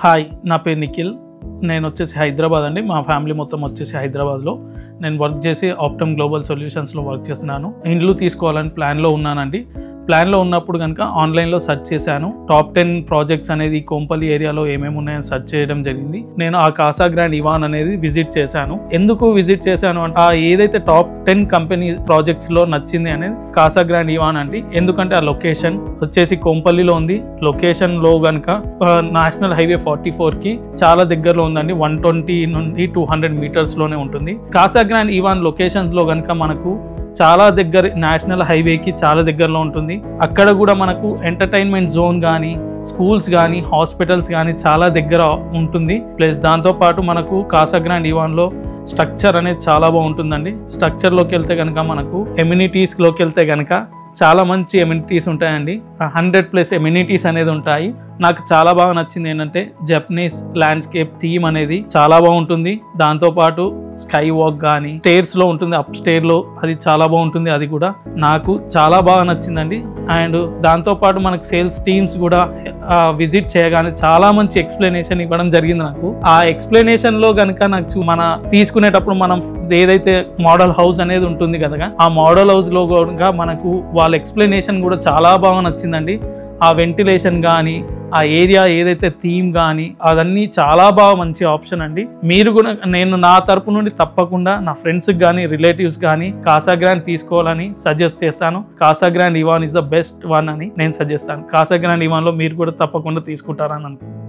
Hi, నా పేరు నిఖిల్. నేను వచ్చేసి హైదరాబాద్ అండి. మా ఫ్యామిలీ మొత్తం వచ్చేసి హైదరాబాద్లో. నేను వర్క్ చేసి ఆప్టమ్ గ్లోబల్ సొల్యూషన్స్లో వర్క్ చేస్తున్నాను. ఇండ్లు తీసుకోవాలని ప్లాన్లో ఉన్నానండి. ప్లాన్లో ఉన్నప్పుడు కనుక ఆన్లైన్లో సెర్చ్ చేశాను. టాప్ 10 ప్రాజెక్ట్స్ అనేది కోంపల్లి ఏరియాలో ఏమేమి ఉన్నాయని సెర్చ్ చేయడం జరిగింది. నేను ఆ కాసా గ్రాండ్ ఇవాన్ అనేది విజిట్ చేశాను. ఎందుకు విజిట్ చేశాను అంటే ఏదైతే టాప్ 10 కంపెనీ ప్రాజెక్ట్స్లో నచ్చింది అనేది కాసా గ్రాండ్ ఇవాన్ అండి. ఎందుకంటే ఆ లొకేషన్ వచ్చేసి కోంపల్లిలో ఉంది. లొకేషన్లో కనుక నేషనల్ హైవే 44కి చాలా దగ్గరలో ఉందండి. 120 నుండి 200 మీటర్స్లోనే ఉంటుంది. కాసా గ్రాండ్ ఇవాన్ లొకేషన్స్లో కనుక మనకు చాలా దగ్గర నేషనల్ హైవేకి చాలా దగ్గరలో ఉంటుంది. అక్కడ కూడా మనకు ఎంటర్టైన్మెంట్ జోన్ కానీ, స్కూల్స్ కానీ, హాస్పిటల్స్ కానీ చాలా దగ్గర ఉంటుంది. ప్లస్ దాంతోపాటు మనకు కాసా గ్రాండ్ ఇవాన్లో స్ట్రక్చర్ అనేది చాలా బాగుంటుందండి. స్ట్రక్చర్లోకి వెళ్తే కనుక మనకు ఎమ్యూనిటీస్లోకి వెళ్తే కనుక చాలా మంచి ఎమ్యూనిటీస్ ఉంటాయండి. 100+ ఎమ్యూనిటీస్ అనేది ఉంటాయి. నాకు చాలా బాగా నచ్చింది ఏంటంటే జపనీస్ ల్యాండ్స్కేప్ థీమ్ అనేది చాలా బాగుంటుంది. దాంతోపాటు స్కై వాక్ కానీ స్టేర్స్లో ఉంటుంది, అప్ స్టేర్లో అది చాలా బాగుంటుంది. అది కూడా నాకు చాలా బాగా నచ్చిందండి. అండ్ దాంతోపాటు మనకు సేల్స్ టీమ్స్ కూడా విజిట్ చేయగానే చాలా మంచి ఎక్స్ప్లెనేషన్ ఇవ్వడం జరిగింది. నాకు ఆ ఎక్స్ప్లెనేషన్లో కనుక నాకు మన తీసుకునేటప్పుడు మనం ఏదైతే మోడల్ హౌస్ అనేది ఉంటుంది కదా, ఆ మోడల్ హౌస్లో కనుక మనకు వాళ్ళ ఎక్స్ప్లెనేషన్ కూడా చాలా బాగా నచ్చిందండి. ఆ వెంటిలేషన్ కానీ, ఆ ఏరియా ఏదైతే థీమ్ కానీ అదన్నీ చాలా బాగా మంచి ఆప్షన్ అండి. మీరు కూడా నేను నా తరపు నుండి తప్పకుండా నా ఫ్రెండ్స్కి కానీ రిలేటివ్స్ కానీ కాసా గ్రాండ్ తీసుకోవాలని సజెస్ట్ చేస్తాను. Casa Grand Ivan is the best one అని నేను సజెస్ట్ చేస్తాను. కాసా గ్రాండ్ ఇవాన్లో మీరు కూడా తప్పకుండా తీసుకుంటారని అనుకుంటున్నాను.